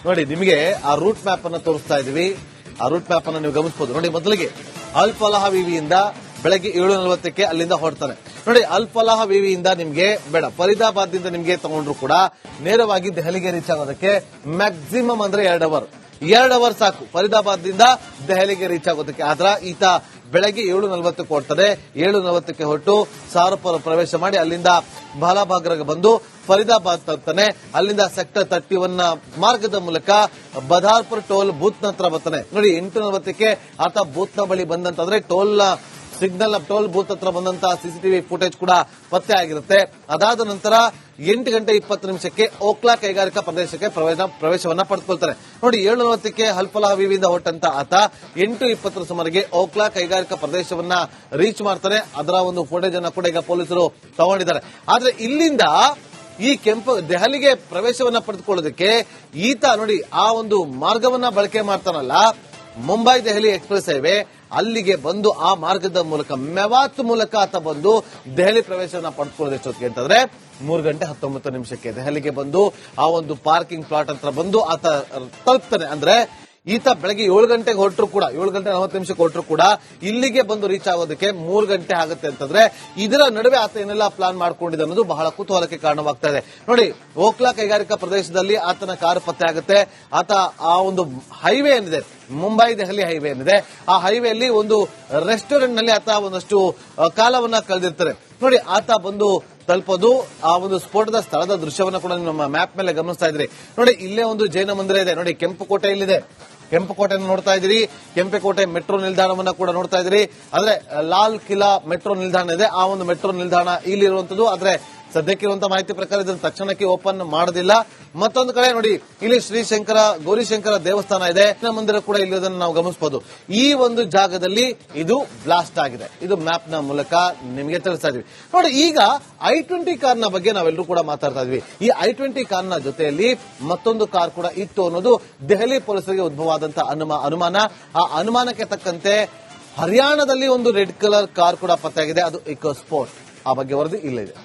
ನೋಡಿ ನಿಮಗೆ ಆ ರೂಟ್ ಮ್ಯಾಪ್ ಅನ್ನು ತೋರಿಸ್ತಾ ಇದೀವಿ. ಆ ರೂಟ್ ಮ್ಯಾಪ್ ಅನ್ನು ನೀವು ಗಮನಿಸಬಹುದು. ನೋಡಿ ಮೊದಲಿಗೆ ಅಲ್ ಫಲಾಹ ವಿವಿಯಿಂದ ಬೆಳಗ್ಗೆ 7:40ಕ್ಕೆ ಅಲ್ಲಿಂದ ಹೊರಡ್ತಾನೆ. ನೋಡಿ ಅಲ್ ಫಲಾಹ ವಿವಿಯಿಂದ ನಿಮ್ಗೆ ಬೇಡ, ಫರೀದಾಬಾದ್ ದಿಂದ ನಿಮ್ಗೆ ತಗೊಂಡ್ರು ಕೂಡ ನೇರವಾಗಿ ದೆಹಲಿಗೆ ರೀಚ್ ಆಗೋದಕ್ಕೆ ಮ್ಯಾಕ್ಸಿಮಮ್ ಅಂದ್ರೆ 2 ಅವರ್ ಸಾಕು ಫರೀದಾಬಾದ್ ದಿಂದ ದೆಹಲಿಗೆ ರೀಚ್ ಆಗೋದಕ್ಕೆ. ಆದ್ರ ಈತ ಬೆಳಗ್ಗೆ 7:40ಕ್ಕೆ ಹೊರಡ್ತದೆ. 7:40ಕ್ಕೆ ಹೊರಟು ಸಾರಪುರ ಪ್ರವೇಶ ಮಾಡಿ ಅಲ್ಲಿಂದ ಬಾಲಾಬಾಗ್ರಿಗೆ ಬಂದು ಫರೀದಾಬಾದ್ ತಲುಪ್ತಾನೆ. ಅಲ್ಲಿಂದ ಸೆಕ್ಟರ್ 31 ಮಾರ್ಗದ ಮೂಲಕ ಬಧಾರ್ಪುರ್ ಟೋಲ್ ಬೂತ್ ಹತ್ರ ಬರ್ತಾನೆ. ನೋಡಿ 8:40ಕ್ಕೆ ಆತ ಬೂತ್ ನ ಬಳಿ ಬಂದಂತಂದ್ರೆ ಸಿಗ್ನಲ್ ಟೋಲ್ ಬೂತ್ ಹತ್ರ ಬಂದಂತಹ ಸಿಸಿಟಿವಿ ಫುಟೇಜ್ ಕೂಡ ಪತ್ತೆ ಆಗಿರುತ್ತೆ. ಅದಾದ ನಂತರ 8:20 ಓಕ್ಲಾ ಕೈಗಾರಿಕಾ ಪ್ರದೇಶಕ್ಕೆ ಪ್ರವೇಶವನ್ನ ಪಡೆದುಕೊಳ್ತಾರೆ. ನೋಡಿ 7:40ಕ್ಕೆ ಅಲ್ ಫಲಾಹ ವಿವಿಯಿಂದ ಹೊರಟಂತ ಆತ 8:20 ಸುಮಾರಿಗೆ ಓಕ್ಲಾ ಕೈಗಾರಿಕಾ ಪ್ರದೇಶವನ್ನ ರೀಚ್ ಮಾಡ್ತಾನೆ. ಅದರ ಒಂದು ಫುಟೇಜ್ ಅನ್ನ ಕೂಡ ಈಗ ಪೊಲೀಸರು ತಗೊಂಡಿದ್ದಾರೆ. ಆದ್ರೆ ಇಲ್ಲಿಂದ ಈ ದೆಹಲಿಗೆ ಪ್ರವೇಶವನ್ನ ಪಡೆದುಕೊಳ್ಳೋದಕ್ಕೆ ಈತ ನೋಡಿ ಆ ಒಂದು ಮಾರ್ಗವನ್ನ ಬಳಕೆ ಮಾಡ್ತಾನಲ್ಲ, ಮುಂಬೈ ದೆಹಲಿ ಎಕ್ಸ್ಪ್ರೆಸ್ ಹೈವೇ, ಅಲ್ಲಿಗೆ ಬಂದು ಆ ಮಾರ್ಗದ ಮೂಲಕ ಮೆವಾತ್ ಮೂಲಕ ಆತ ಬಂದು ದೆಹಲಿ ಪ್ರವೇಶವನ್ನ ಪಡೆದುಕೊಳ್ಳೋದು ಎಷ್ಟೊತ್ತಿಗೆ ಅಂತಂದ್ರೆ 3:19 ದೆಹಲಿಗೆ ಬಂದು ಆ ಒಂದು ಪಾರ್ಕಿಂಗ್ ಪ್ಲಾಟ್ ಹತ್ರ ಬಂದು ಆತ ತಲುಪ್ತಾನೆ. ಅಂದ್ರೆ ಈತ ಬೆಳಗ್ಗೆ 7 ಗಂಟೆಗೆ ಹೊರಟರು ಕೂಡ 7:40 ಹೊರಟರು ಕೂಡ ಇಲ್ಲಿಗೆ ಬಂದು ರೀಚ್ ಆಗೋದಕ್ಕೆ 3 ಗಂಟೆ ಆಗುತ್ತೆ ಅಂತಂದ್ರೆ ಇದರ ನಡುವೆ ಆತ ಏನೆಲ್ಲ ಪ್ಲಾನ್ ಮಾಡ್ಕೊಂಡಿದೆ ಅನ್ನೋದು ಬಹಳ ಕುತೂಹಲಕ್ಕೆ ಕಾರಣವಾಗ್ತಾ ಇದೆ. ನೋಡಿ ಓಕ್ಲಾ ಕೈಗಾರಿಕಾ ಪ್ರದೇಶದಲ್ಲಿ ಆತನ ಕಾರು ಪತ್ತೆ ಆಗುತ್ತೆ. ಆತ ಆ ಒಂದು ಹೈವೇ ಏನಿದೆ, ಮುಂಬೈ ದೆಹಲಿ ಹೈವೇ ಏನಿದೆ, ಆ ಹೈವೇಲಿ ಒಂದು ರೆಸ್ಟೋರೆಂಟ್ ನಲ್ಲಿ ಆತ ಒಂದಷ್ಟು ಕಾಲವನ್ನ ಕಳೆದಿರ್ತಾರೆ. ನೋಡಿ ಆತ ಬಂದು ತಲುಪೋದು ಆ ಒಂದು ಸ್ಫೋಟದ ಸ್ಥಳದ ದೃಶ್ಯವನ್ನ ಕೂಡ ನಮ್ಮ ಮ್ಯಾಪ್ ಮೇಲೆ ಗಮನಿಸ್ತಾ ಇದ್ರಿ. ನೋಡಿ ಇಲ್ಲೇ ಒಂದು ಜೈನ ಮಂದಿರ ಇದೆ. ನೋಡಿ ಕೆಂಪುಕೋಟೆ ಇಲ್ಲಿದೆ, ಕೆಂಪುಕೋಟೆಯನ್ನು ನೋಡ್ತಾ ಇದ್ದೀರಿ. ಕೆಂಪುಕೋಟೆ ಮೆಟ್ರೋ ನಿಲ್ದಾಣವನ್ನ ಕೂಡ ನೋಡ್ತಾ ಇದ್ದೀರಿ. ಅಂದ್ರೆ ಲಾಲ್ ಕಿಲಾ ಮೆಟ್ರೋ ನಿಲ್ದಾಣ ಇದೆ. ಆ ಒಂದು ಮೆಟ್ರೋ ನಿಲ್ದಾಣ ಇಲ್ಲಿರುವಂತದ್ದು. ಆದ್ರೆ ಸದ್ಯಕ್ಕಿರುವಂತಹ ಮಾಹಿತಿ ಪ್ರಕಾರ ಇದನ್ನು ತಕ್ಷಣಕ್ಕೆ ಓಪನ್ ಮಾಡೋದಿಲ್ಲ. ಮತ್ತೊಂದು ಕಡೆ ನೋಡಿ ಇಲ್ಲಿ ಶ್ರೀಶಂಕರ ಗೌರಿಶಂಕರ ದೇವಸ್ಥಾನ ಇದೆ, ಮಂದಿರ ಕೂಡ ಇಲ್ಲಿರೋದನ್ನು ನಾವು ಗಮನಿಸಬಹುದು. ಈ ಒಂದು ಜಾಗದಲ್ಲಿ ಇದು ಬ್ಲಾಸ್ಟ್ ಆಗಿದೆ. ಇದು ಮ್ಯಾಪ್ ನ ಮೂಲಕ ನಿಮಗೆ ತಿಳಿಸ್ತಾ ಇದೀವಿ. ನೋಡಿ ಈಗ I-20 ಕಾರ್ ನ ಬಗ್ಗೆ ನಾವೆಲ್ಲರೂ ಕೂಡ ಮಾತಾಡ್ತಾ ಇದ್ವಿ. ಈ I-20 ಕಾರ್ ನ ಜೊತೆಯಲ್ಲಿ ಮತ್ತೊಂದು ಕಾರ್ ಕೂಡ ಇತ್ತು ಅನ್ನೋದು ದೆಹಲಿ ಪೊಲೀಸರಿಗೆ ಉದ್ಭವವಾದಂತಹ ಅನುಮಾನ. ಆ ಅನುಮಾನಕ್ಕೆ ತಕ್ಕಂತೆ ಹರಿಯಾಣದಲ್ಲಿ ಒಂದು ರೆಡ್ ಕಲರ್ ಕಾರ್ ಕೂಡ ಪತ್ತೆಯಾಗಿದೆ. ಅದು ಇಕೋ ಸ್ಪೋರ್ಟ್. ಆ ಬಗ್ಗೆ ವರದಿ ಇಲ್ಲಿದೆ.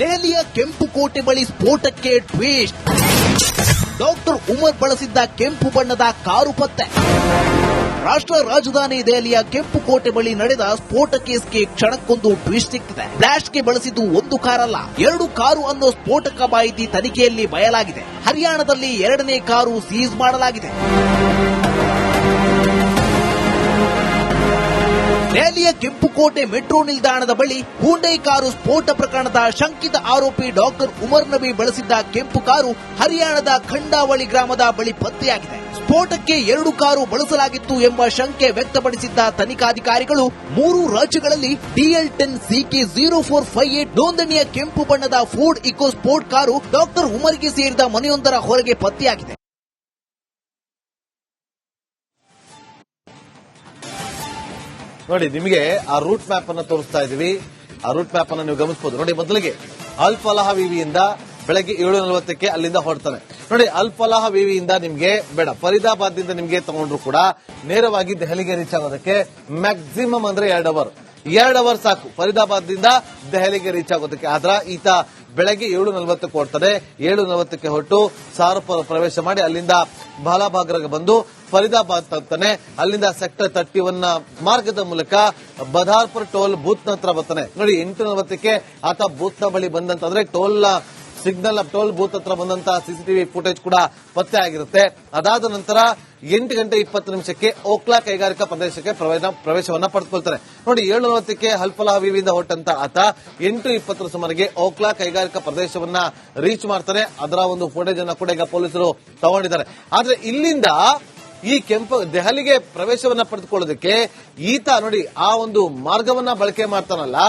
ದೆಹಲಿಯ ಕೆಂಪುಕೋಟೆ ಬಳಿ ಸ್ಫೋಟಕ್ಕೆ ಟ್ವಿಸ್ಟ್. ಡಾಕ್ಟರ್ ಉಮರ್ ಬಳಸಿದ್ದ ಕೆಂಪು ಬಣ್ಣದ ಕಾರು ಪತ್ತೆ. ರಾಷ್ಟ್ರ ರಾಜಧಾನಿ ದೆಹಲಿಯ ಕೆಂಪುಕೋಟೆ ಬಳಿ ನಡೆದ ಸ್ಫೋಟ ಕೇಸ್ಗೆ ಕ್ಷಣಕ್ಕೊಂದು ಟ್ವಿಸ್ಟ್ ಸಿಕ್ಕಿದೆ. ಬ್ಲಾಸ್ಟ್ಗೆ ಬಳಸಿದ್ದು ಒಂದು ಕಾರಲ್ಲ, 2 ಕಾರು ಅನ್ನೋ ಸ್ಫೋಟಕ ಮಾಹಿತಿ ತನಿಖೆಯಲ್ಲಿ ಬಯಲಾಗಿದೆ. ಹರಿಯಾಣದಲ್ಲಿ 2ನೇ ಕಾರು ಸೀಸ್ ಮಾಡಲಾಗಿದೆ. ದೆಹಲಿಯ ಕೆಂಪುಕೋಟೆ ಮೆಟ್ರೋ ನಿಲ್ದಾಣದ ಬಳಿ ಹ್ಯುಂಡೈ ಕಾರು ಸ್ಫೋಟ ಪ್ರಕರಣದ ಶಂಕಿತ ಆರೋಪಿ ಡಾಕ್ಟರ್ ಉಮರ್ ನಬಿ ಬಳಸಿದ್ದ ಕೆಂಪು ಕಾರು ಹರಿಯಾಣದ ಖಂಡಾವಳಿ ಗ್ರಾಮದ ಬಳಿ ಪತ್ತೆಯಾಗಿದೆ. ಸ್ಫೋಟಕ್ಕೆ 2 ಕಾರು ಬಳಸಲಾಗಿತ್ತು ಎಂಬ ಶಂಕೆ ವ್ಯಕ್ತಪಡಿಸಿದ್ದ ತನಿಖಾಧಿಕಾರಿಗಳು 3 ರಾಜ್ಯಗಳಲ್ಲಿ DL10 CK0458 ನೋಂದಣಿಯ ಕೆಂಪು ಬಣ್ಣದ Ford EcoSport car doctor ಉಮರ್ಗೆ ಸೇರಿದ ಮನೆಯೊಂದರ ಹೊರಗೆ ಪತ್ತೆಯಾಗಿದೆ. ನೋಡಿ ನಿಮಗೆ ಆ ರೂಟ್ ಮ್ಯಾಪ್ ಅನ್ನು ತೋರಿಸ್ತಾ ಇದೀವಿ. ಆ ರೂಟ್ ಮ್ಯಾಪ್ ಅನ್ನು ನೀವು ಗಮನಿಸಬಹುದು. ನೋಡಿ ಮೊದಲಿಗೆ ಅಲ್ ಫಲಾಹ ವಿವಿಯಿಂದ ಬೆಳಗ್ಗೆ 7:40ಕ್ಕೆ ಅಲ್ಲಿಂದ ಹೊರಡ್ತಾನೆ. ನೋಡಿ ಅಲ್ ಫಲಾಹ ವಿವಿಯಿಂದ ನಿಮ್ಗೆ ಬೇಡ, ಫರೀದಾಬಾದ್ ದಿಂದ ನಿಮ್ಗೆ ತಗೊಂಡ್ರು ಕೂಡ ನೇರವಾಗಿ ದೆಹಲಿಗೆ ರೀಚ್ ಆಗೋದಕ್ಕೆ ಮ್ಯಾಕ್ಸಿಮಮ್ ಅಂದ್ರೆ 2 ಅವರ್ ಸಾಕು ಫರೀದಾಬಾದ್ ದಿಂದ ದೆಹಲಿಗೆ ರೀಚ್ ಆಗೋದಕ್ಕೆ. ಆದ್ರ ಈತ ಬೆಳಗ್ಗೆ 7:40ಕ್ಕೆ ಹೊರಡ್ತಾನೆ. 7:40ಕ್ಕೆ ಹೊರಟು ಸಾರಪುರ ಪ್ರವೇಶ ಮಾಡಿ ಅಲ್ಲಿಂದ ಬಾಲಾಬಾಗ್ರಿಗೆ ಬಂದು ಫರೀದಾಬಾದ್ ತಲುಪ್ತಾನೆ. ಅಲ್ಲಿಂದ ಸೆಕ್ಟರ್ 31 ಮಾರ್ಗದ ಮೂಲಕ ಬಧಾರ್ಪುರ್ ಟೋಲ್ ಬೂತ್ ಹತ್ರ ಬರ್ತಾನೆ. ನೋಡಿ 8:40ಕ್ಕೆ ಆತ ಬೂತ್ ನ ಬಳಿ ಬಂದಂತಂದ್ರೆ ಸಿಗ್ನಲ್ ಟೋಲ್ ಬೂತ್ ಹತ್ರ ಬಂದಂತಹ ಸಿಸಿಟಿವಿ ಫುಟೇಜ್ ಕೂಡ ಪತ್ತೆ ಆಗಿರುತ್ತೆ. ಅದಾದ ನಂತರ 8:20 ಓಕ್ಲಾ ಕೈಗಾರಿಕಾ ಪ್ರದೇಶಕ್ಕೆ ಪ್ರವೇಶವನ್ನ ಪಡೆದುಕೊಳ್ತಾರೆ. ನೋಡಿ 7:40ಕ್ಕೆ ಅಲ್ ಫಲಾಹ ವಿವಿಯಿಂದ ಹೊರಟಂತ ಆತ 8:20 ಸುಮಾರಿಗೆ ಓಕ್ಲಾ ಕೈಗಾರಿಕಾ ಪ್ರದೇಶವನ್ನ ರೀಚ್ ಮಾಡ್ತಾನೆ. ಅದರ ಒಂದು ಫುಟೇಜ್ ಅನ್ನ ಕೂಡ ಈಗ ಪೊಲೀಸರು ತಗೊಂಡಿದ್ದಾರೆ. ಆದ್ರೆ ಇಲ್ಲಿಂದ ಈ ದೆಹಲಿಗೆ ಪ್ರವೇಶವನ್ನ ಪಡೆದುಕೊಳ್ಳೋದಕ್ಕೆ ಈತ ನೋಡಿ ಆ ಒಂದು ಮಾರ್ಗವನ್ನ ಬಳಕೆ ಮಾಡ್ತಾನಲ್ಲ,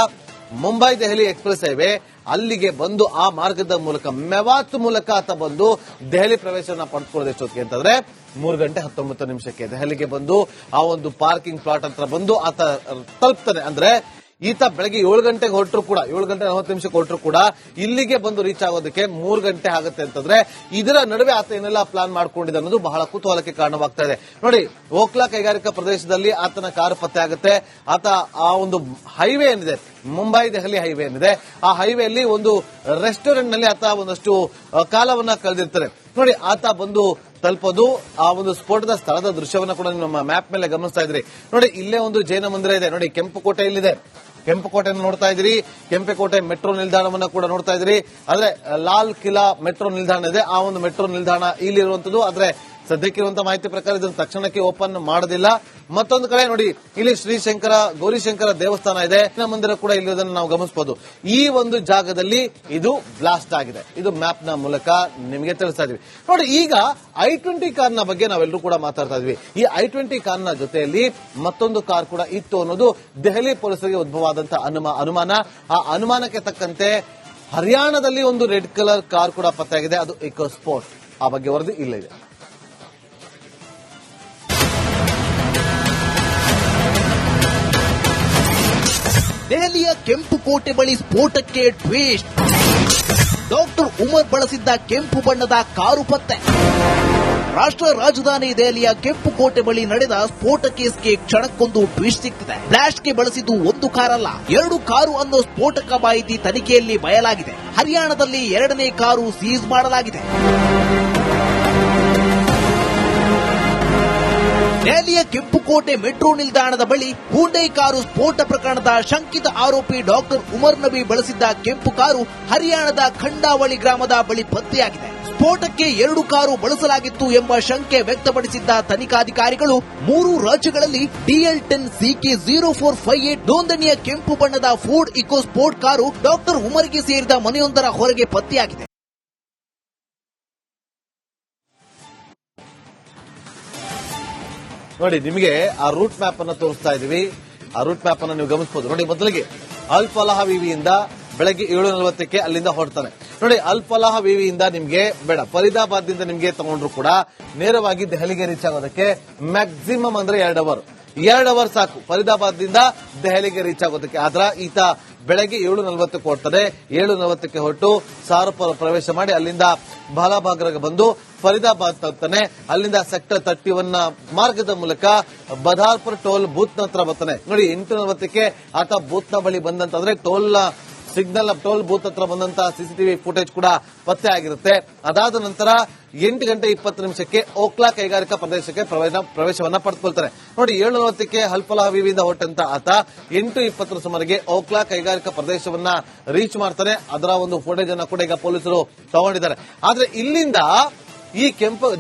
ಮುಂಬೈ ದೆಹಲಿ ಎಕ್ಸ್ಪ್ರೆಸ್ ಹೈವೇ, ಅಲ್ಲಿಗೆ ಬಂದು ಆ ಮಾರ್ಗದ ಮೂಲಕ ಮೆವಾತ್ ಮೂಲಕ ಆತ ಬಂದು ದೆಹಲಿ ಪ್ರವೇಶವನ್ನ ಪಡೆದುಕೊಳ್ಳೋದು ಎಷ್ಟೊತ್ತಿಗೆ ಅಂತಂದ್ರೆ 3:19 ದೆಹಲಿಗೆ ಬಂದು ಆ ಒಂದು ಪಾರ್ಕಿಂಗ್ ಪ್ಲಾಟ್ ಹತ್ರ ಬಂದು ಆತ ತಲುಪ್ತಾನೆ. ಅಂದ್ರೆ ಈತ ಬೆಳಗ್ಗೆ 7 ಗಂಟೆಗೆ ಹೊರಟರು ಕೂಡ 7 ಗಂಟೆ 40 ನಿಮಿಷಕ್ಕೆ ಹೊರಟರು ಕೂಡ ಇಲ್ಲಿಗೆ ಬಂದು ರೀಚ್ ಆಗೋದಕ್ಕೆ 3 ಗಂಟೆ ಆಗುತ್ತೆ ಅಂತಂದ್ರೆ ಇದರ ನಡುವೆ ಆತ ಏನೆಲ್ಲ ಪ್ಲಾನ್ ಮಾಡ್ಕೊಂಡಿದೆ ಅನ್ನೋದು ಬಹಳ ಕುತೂಹಲಕ್ಕೆ ಕಾರಣವಾಗ್ತಾ ಇದೆ. ನೋಡಿ, ಓಕ್ಲಾ ಕೈಗಾರಿಕಾ ಪ್ರದೇಶದಲ್ಲಿ ಆತನ ಕಾರು ಪತ್ತೆ ಆಗುತ್ತೆ. ಆತ ಆ ಒಂದು ಹೈವೇ ಏನಿದೆ, ಮುಂಬೈ ದೆಹಲಿ ಹೈವೇ ಏನಿದೆ, ಆ ಹೈವೇಲಿ ಒಂದು ರೆಸ್ಟೋರೆಂಟ್ ನಲ್ಲಿ ಆತ ಒಂದಷ್ಟು ಕಾಲವನ್ನ ಕಳೆದಿರ್ತಾರೆ. ನೋಡಿ, ಆತ ಬಂದು ತಲುಪೋದು ಆ ಒಂದು ಸ್ಫೋಟದ ಸ್ಥಳದ ದೃಶ್ಯವನ್ನ ಕೂಡ ನಮ್ಮ ಮ್ಯಾಪ್ ಮೇಲೆ ಗಮನಿಸ್ತಾ ಇದ್ರಿ. ನೋಡಿ, ಇಲ್ಲೇ ಒಂದು ಜೈನ ಮಂದಿರ ಇದೆ. ನೋಡಿ, ಕೆಂಪುಕೋಟೆ ಇಲ್ಲಿದೆ. ಕೆಂಪುಕೋಟೆಯನ್ನು ನೋಡ್ತಾ ಇದ್ರಿ. ಕೆಂಪುಕೋಟೆ ಮೆಟ್ರೋ ನಿಲ್ದಾಣವನ್ನ ಕೂಡ ನೋಡ್ತಾ ಇದ್ರಿ. ಆದ್ರೆ ಲಾಲ್ ಕಿಲಾ ಮೆಟ್ರೋ ನಿಲ್ದಾಣ ಇದೆ. ಆ ಒಂದು ಮೆಟ್ರೋ ನಿಲ್ದಾಣ ಇಲ್ಲಿರುವಂತದ್ದು. ಆದ್ರೆ ಸದ್ಯಕ್ಕಿರುವಂತಹ ಮಾಹಿತಿ ಪ್ರಕಾರ ಇದನ್ನು ತಕ್ಷಣಕ್ಕೆ ಓಪನ್ ಮಾಡೋದಿಲ್ಲ. ಮತ್ತೊಂದು ಕಡೆ ನೋಡಿ, ಇಲ್ಲಿ ಶ್ರೀಶಂಕರ ಗೌರಿಶಂಕರ ದೇವಸ್ಥಾನ ಇದೆ, ಮಂದಿರ ಕೂಡ ಇಲ್ಲಿರೋದನ್ನು ನಾವು ಗಮನಿಸಬಹುದು. ಈ ಒಂದು ಜಾಗದಲ್ಲಿ ಇದು ಬ್ಲಾಸ್ಟ್ ಆಗಿದೆ. ಇದು ಮ್ಯಾಪ್ ನ ಮೂಲಕ ನಿಮಗೆ ತಿಳಿಸ್ತಾ ಇದೀವಿ. ನೋಡಿ, ಈಗ i20 ಕಾರ್ನ ಬಗ್ಗೆ ನಾವೆಲ್ಲರೂ ಕೂಡ ಮಾತಾಡ್ತಾ ಇದ್ವಿ. ಈ i20 ಕಾರ್ನ ಜೊತೆಯಲ್ಲಿ ಮತ್ತೊಂದು ಕಾರ್ ಕೂಡ ಇತ್ತು ಅನ್ನೋದು ದೆಹಲಿ ಪೊಲೀಸರಿಗೆ ಉದ್ಭವವಾದಂತಹ ಅನುಮಾನ. ಆ ಅನುಮಾನಕ್ಕೆ ತಕ್ಕಂತೆ ಹರಿಯಾಣದಲ್ಲಿ ಒಂದು ರೆಡ್ ಕಲರ್ ಕಾರ್ ಕೂಡ ಪತ್ತೆಯಾಗಿದೆ. ಅದು ಇಕೋ ಸ್ಪೋರ್ಟ್. ಆ ಬಗ್ಗೆ ವರದಿ ಇಲ್ಲಿದೆ. ದೆಹಲಿಯ ಕೆಂಪುಕೋಟೆ ಬಳಿ ಸ್ಫೋಟಕ್ಕೆ ಟ್ವಿಸ್ಟ್. ಡಾಕ್ಟರ್ ಉಮರ್ ಬಳಸಿದ್ದ ಕೆಂಪು ಬಣ್ಣದ ಕಾರು ಪತ್ತೆ. ರಾಷ್ಟ್ರ ರಾಜಧಾನಿ ದೆಹಲಿಯ ಕೆಂಪುಕೋಟೆ ಬಳಿ ನಡೆದ ಸ್ಫೋಟ ಕೇಸ್ಗೆ ಕ್ಷಣಕ್ಕೊಂದು ಟ್ವಿಸ್ಟ್ ಸಿಕ್ಕಿದೆ. ಬ್ಲಾಸ್ಟ್ಗೆ ಬಳಸಿದ್ದು ಒಂದು ಕಾರಲ್ಲ, 2 ಕಾರು ಅನ್ನೋ ಸ್ಫೋಟಕ ಮಾಹಿತಿ ತನಿಖೆಯಲ್ಲಿ ಬಯಲಾಗಿದೆ. ಹರಿಯಾಣದಲ್ಲಿ 2ನೇ ಕಾರು ಸೀಸ್ ಮಾಡಲಾಗಿದೆ. ದೆಹಲಿಯ ಕೆಂಪುಕೋಟೆ ಮೆಟ್ರೋ ನಿಲ್ದಾಣದ ಬಳಿ ಹ್ಯುಂಡೈ ಕಾರು ಸ್ಫೋಟ ಪ್ರಕರಣದ ಶಂಕಿತ ಆರೋಪಿ ಡಾಕ್ಟರ್ ಉಮರ್ ನಬಿ ಬಳಸಿದ್ದ ಕೆಂಪು ಕಾರು ಹರಿಯಾಣದ ಖಂಡಾವಳಿ ಗ್ರಾಮದ ಬಳಿ ಪತ್ತೆಯಾಗಿದೆ. ಸ್ಫೋಟಕ್ಕೆ 2 ಕಾರು ಬಳಸಲಾಗಿತ್ತು ಎಂಬ ಶಂಕೆ ವ್ಯಕ್ತಪಡಿಸಿದ್ದ ತನಿಖಾಧಿಕಾರಿಗಳು 3 ರಾಜ್ಯಗಳಲ್ಲಿ DL10 CK0458 ನೋಂದಣಿಯ ಕೆಂಪು ಬಣ್ಣದ Ford EcoSport car doctor ಉಮರ್ಗೆ ಸೇರಿದ ಮನೆಯೊಂದರ ಹೊರಗೆ ಪತ್ತೆಯಾಗಿದೆ. ನೋಡಿ, ನಿಮಗೆ ಆ ರೂಟ್ ಮ್ಯಾಪ್ ಅನ್ನು ತೋರಿಸ್ತಾ ಇದೀವಿ. ಆ ರೂಟ್ ಮ್ಯಾಪ್ ಅನ್ನು ನೀವು ಗಮನಿಸಬಹುದು. ನೋಡಿ, ಮೊದಲಿಗೆ ಅಲ್ ಫಲಾಹ ವಿವಿಯಿಂದ ಬೆಳಗ್ಗೆ 7:40ಕ್ಕೆ ಅಲ್ಲಿಂದ ಹೊರಡ್ತಾನೆ. ನೋಡಿ, ಅಲ್ ಫಲಾಹ ವಿವಿಯಿಂದ ನಿಮ್ಗೆ ಬೇಡ, ಫರೀದಾಬಾದ್ ದಿಂದ ನಿಮ್ಗೆ ತಗೊಂಡ್ರು ಕೂಡ ನೇರವಾಗಿ ದೆಹಲಿಗೆ ರೀಚ್ ಆಗೋದಕ್ಕೆ ಮ್ಯಾಕ್ಸಿಮಮ್ ಅಂದ್ರೆ 2 ಅವರ್ ಸಾಕು ಫರೀದಾಬಾದ್ ದಿಂದ ದೆಹಲಿಗೆ ರೀಚ್ ಆಗೋದಕ್ಕೆ. ಆದ್ರ ಈತ ಬೆಳಗ್ಗೆ 7:40ಕ್ಕೆ ಹೊರಡ್ತಾರೆ. 7:40ಕ್ಕೆ ಹೊರಟು ಸಾರಪುರ ಪ್ರವೇಶ ಮಾಡಿ ಅಲ್ಲಿಂದ ಬಾಲಾಬಾಗ್ರಿಗೆ ಬಂದು ಫರೀದಾಬಾದ್ ತಲುಪ್ತಾನೆ. ಅಲ್ಲಿಂದ ಸೆಕ್ಟರ್ 31 ಮಾರ್ಗದ ಮೂಲಕ ಬಧಾರ್ಪುರ್ ಟೋಲ್ ಬೂತ್ ಹತ್ರ ಬರ್ತಾನೆ. ನೋಡಿ, 8:40ಕ್ಕೆ ಆತ ಬೂತ್ ನ ಬಳಿ ಬಂದಂತಂದ್ರೆ ಟೋಲ್ ಸಿಗ್ನಲ್ ಟೋಲ್ ಬೂತ್ ಹತ್ರ ಬಂದಂತ ಸಿಸಿಟಿವಿ ಫುಟೇಜ್ ಕೂಡ ಪತ್ತೆ ಆಗಿರುತ್ತೆ. ಅದಾದ ನಂತರ 8:20 ಓಕ್ಲಾ ಕೈಗಾರಿಕಾ ಪ್ರದೇಶಕ್ಕೆ ಪ್ರವೇಶವನ್ನ ಪಡೆದುಕೊಳ್ತಾರೆ. ನೋಡಿ, 7:40ಕ್ಕೆ ಅಲ್ ಫಲಾಹ ವಿವಿಯಿಂದ ಹೊರಟಂತ ಆತ 8:20 ಸುಮಾರಿಗೆ ಓಕ್ಲಾ ಕೈಗಾರಿಕಾ ಪ್ರದೇಶವನ್ನ ರೀಚ್ ಮಾಡ್ತಾನೆ. ಅದರ ಒಂದು ಫುಟೇಜ್ ಅನ್ನ ಕೂಡ ಈಗ ಪೊಲೀಸರು ತಗೊಂಡಿದ್ದಾರೆ. ಆದ್ರೆ ಇಲ್ಲಿಂದ ಈ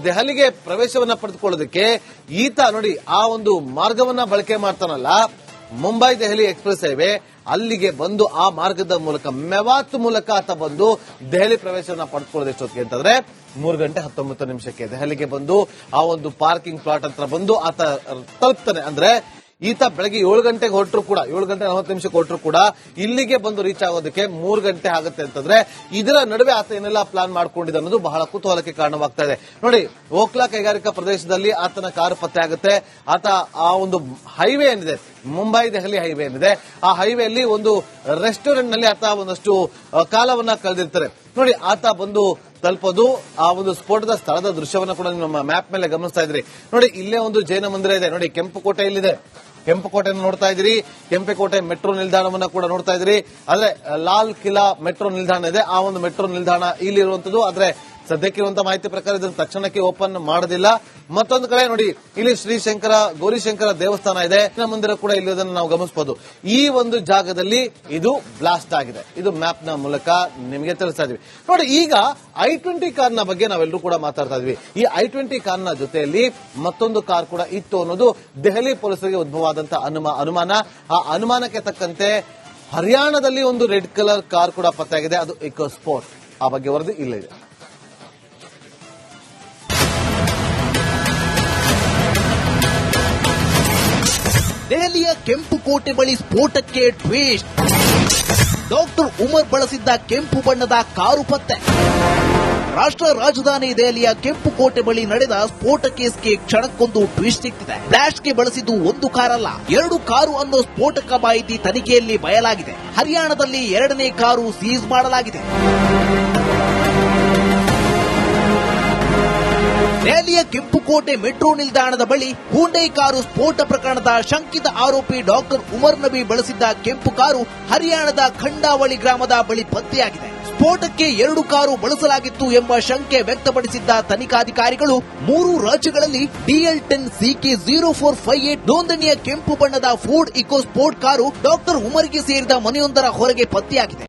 ದೆಹಲಿಗೆ ಪ್ರವೇಶವನ್ನ ಪಡೆದುಕೊಳ್ಳೋದಕ್ಕೆ ಈತ ನೋಡಿ ಆ ಒಂದು ಮಾರ್ಗವನ್ನ ಬಳಕೆ ಮಾಡ್ತಾನಲ್ಲ, ಮುಂಬೈ ದೆಹಲಿ ಎಕ್ಸ್ಪ್ರೆಸ್ ಹೈವೇ, ಅಲ್ಲಿಗೆ ಬಂದು ಆ ಮಾರ್ಗದ ಮೂಲಕ ಮೆವಾತ್ ಮೂಲಕ ಆತ ಬಂದು ದೆಹಲಿ ಪ್ರವೇಶವನ್ನ ಪಡೆದುಕೊಳ್ಳೋದು ಎಷ್ಟೊತ್ತಿಗೆ ಅಂತಂದ್ರೆ 3:19 ದೆಹಲಿಗೆ ಬಂದು ಆ ಒಂದು ಪಾರ್ಕಿಂಗ್ ಪ್ಲಾಟ್ ಹತ್ರ ಬಂದು ಆತ ತಲುಪ್ತಾನೆ. ಅಂದ್ರೆ ಈತ ಬೆಳಗ್ಗೆ 7 ಗಂಟೆಗೆ ಹೊರಟರು ಕೂಡ 7:40 ಹೊರಟರು ಕೂಡ ಇಲ್ಲಿಗೆ ಬಂದು ರೀಚ್ ಆಗೋದಕ್ಕೆ 3 ಗಂಟೆ ಆಗುತ್ತೆ ಅಂತಂದ್ರೆ ಇದರ ನಡುವೆ ಆತ ಏನೆಲ್ಲ ಪ್ಲಾನ್ ಮಾಡ್ಕೊಂಡಿದೆ ಅನ್ನೋದು ಬಹಳ ಕುತೂಹಲಕ್ಕೆ ಕಾರಣವಾಗ್ತಾ ಇದೆ. ನೋಡಿ, ಓಕ್ಲಾ ಕೈಗಾರಿಕಾ ಪ್ರದೇಶದಲ್ಲಿ ಆತನ ಕಾರು ಪತ್ತೆ ಆಗುತ್ತೆ. ಆತ ಆ ಒಂದು ಹೈವೇ ಏನಿದೆ, ಮುಂಬೈ ದೆಹಲಿ ಹೈವೇ ಏನಿದೆ, ಆ ಹೈವೇಲಿ ಒಂದು ರೆಸ್ಟೋರೆಂಟ್ ನಲ್ಲಿ ಆತ ಒಂದಷ್ಟು ಕಾಲವನ್ನ ಕಳೆದಿರ್ತಾರೆ. ನೋಡಿ, ಆತ ಬಂದು ತಲುಪೋದು ಆ ಒಂದು ಸ್ಫೋಟದ ಸ್ಥಳದ ದೃಶ್ಯವನ್ನ ಕೂಡ ನಮ್ಮ ಮ್ಯಾಪ್ ಮೇಲೆ ಗಮನಿಸ್ತಾ ಇದ್ರಿ. ನೋಡಿ, ಇಲ್ಲೇ ಒಂದು ಜೈನ ಮಂದಿರ ಇದೆ. ನೋಡಿ, ಕೆಂಪುಕೋಟೆ ಇಲ್ಲಿದೆ. ಕೆಂಪುಕೋಟೆಯನ್ನು ನೋಡ್ತಾ ಇದ್ರಿ. ಕೆಂಪುಕೋಟೆ ಮೆಟ್ರೋ ನಿಲ್ದಾಣವನ್ನ ಕೂಡ ನೋಡ್ತಾ ಇದ್ರಿ. ಆದ್ರೆ ಲಾಲ್ ಕಿಲಾ ಮೆಟ್ರೋ ನಿಲ್ದಾಣ ಇದೆ. ಆ ಒಂದು ಮೆಟ್ರೋ ನಿಲ್ದಾಣ ಇಲ್ಲಿರುವಂತದ್ದು. ಆದ್ರೆ ಸದ್ಯಕ್ಕಿರುವಂತಹ ಮಾಹಿತಿ ಪ್ರಕಾರ ಇದನ್ನು ತಕ್ಷಣಕ್ಕೆ ಓಪನ್ ಮಾಡೋದಿಲ್ಲ. ಮತ್ತೊಂದು ಕಡೆ ನೋಡಿ, ಇಲ್ಲಿ ಶ್ರೀಶಂಕರ ಗೌರಿಶಂಕರ ದೇವಸ್ಥಾನ ಇದೆ, ಮಂದಿರ ಕೂಡ ಇಲ್ಲಿರೋದನ್ನು ನಾವು ಗಮನಿಸಬಹುದು. ಈ ಒಂದು ಜಾಗದಲ್ಲಿ ಇದು ಬ್ಲಾಸ್ಟ್ ಆಗಿದೆ. ಇದು ಮ್ಯಾಪ್ ನ ಮೂಲಕ ನಿಮಗೆ ತಿಳಿಸ್ತಾ ಇದೀವಿ. ನೋಡಿ, ಈಗ i20 ಕಾರ್ನ ಬಗ್ಗೆ ನಾವೆಲ್ಲರೂ ಕೂಡ ಮಾತಾಡ್ತಾ ಇದ್ವಿ. ಈ i20 ಕಾರ್ನ ಜೊತೆಯಲ್ಲಿ ಮತ್ತೊಂದು ಕಾರ್ ಕೂಡ ಇತ್ತು ಅನ್ನೋದು ದೆಹಲಿ ಪೊಲೀಸರಿಗೆ ಉದ್ಭವವಾದಂತಹ ಅನುಮಾನ. ಆ ಅನುಮಾನಕ್ಕೆ ತಕ್ಕಂತೆ ಹರಿಯಾಣದಲ್ಲಿ ಒಂದು ರೆಡ್ ಕಲರ್ ಕಾರ್ ಕೂಡ ಪತ್ತೆಯಾಗಿದೆ. ಅದು ಇಕೋ ಸ್ಪೋರ್ಟ್. ಆ ಬಗ್ಗೆ ವರದಿ ಇಲ್ಲಿದೆ. ದೆಹಲಿಯ ಕೆಂಪುಕೋಟೆ ಬಳಿ ಸ್ಫೋಟಕ್ಕೆ ಟ್ವಿಸ್ಟ್. ಡಾಕ್ಟರ್ ಉಮರ್ ಬಳಸಿದ್ದ ಕೆಂಪು ಬಣ್ಣದ ಕಾರು ಪತ್ತೆ. ರಾಷ್ಟ್ರ ರಾಜಧಾನಿ ದೆಹಲಿಯ ಕೆಂಪು ಕೋಟೆ ಬಳಿ ನಡೆದ ಸ್ಫೋಟ ಕೇಸ್ಗೆ ಕ್ಷಣಕ್ಕೊಂದು ಟ್ವಿಸ್ಟ್ ಸಿಕ್ಕಿದೆ. ಫ್ಲಾಶ್ಗೆ ಬಳಸಿದ್ದು ಒಂದು ಕಾರಲ್ಲ, 2 ಕಾರು ಅನ್ನೋ ಸ್ಫೋಟಕ ಮಾಹಿತಿ ತನಿಖೆಯಲ್ಲಿ ಬಯಲಾಗಿದೆ. ಹರಿಯಾಣದಲ್ಲಿ 2ನೇ ಕಾರು ಸೀಸ್ ಮಾಡಲಾಗಿದೆ. ದೆಹಲಿಯ ಕೆಂಪುಕೋಟೆ ಮೆಟ್ರೋ ನಿಲ್ದಾಣದ ಬಳಿ ಹ್ಯುಂಡೈ ಕಾರು ಸ್ಫೋಟ ಪ್ರಕರಣದ ಶಂಕಿತ ಆರೋಪಿ ಡಾಕ್ಟರ್ ಉಮರ್ ನಬಿ ಬಳಸಿದ್ದ ಕೆಂಪು ಕಾರು ಹರಿಯಾಣದ ಖಂಡಾವಳಿ ಗ್ರಾಮದ ಬಳಿ ಪತ್ತೆಯಾಗಿದೆ. ಸ್ಫೋಟಕ್ಕೆ 2 ಕಾರು ಬಳಸಲಾಗಿತ್ತು ಎಂಬ ಶಂಕೆ ವ್ಯಕ್ತಪಡಿಸಿದ್ದ ತನಿಖಾಧಿಕಾರಿಗಳು 3 ರಾಜ್ಯಗಳಲ್ಲಿ DL10 CK0458 ನೋಂದಣಿಯ ಕೆಂಪು ಬಣ್ಣದ Ford EcoSport car doctor ಉಮರ್ಗೆ ಸೇರಿದ ಮನೆಯೊಂದರ ಹೊರಗೆ ಪತ್ತೆಯಾಗಿದೆ.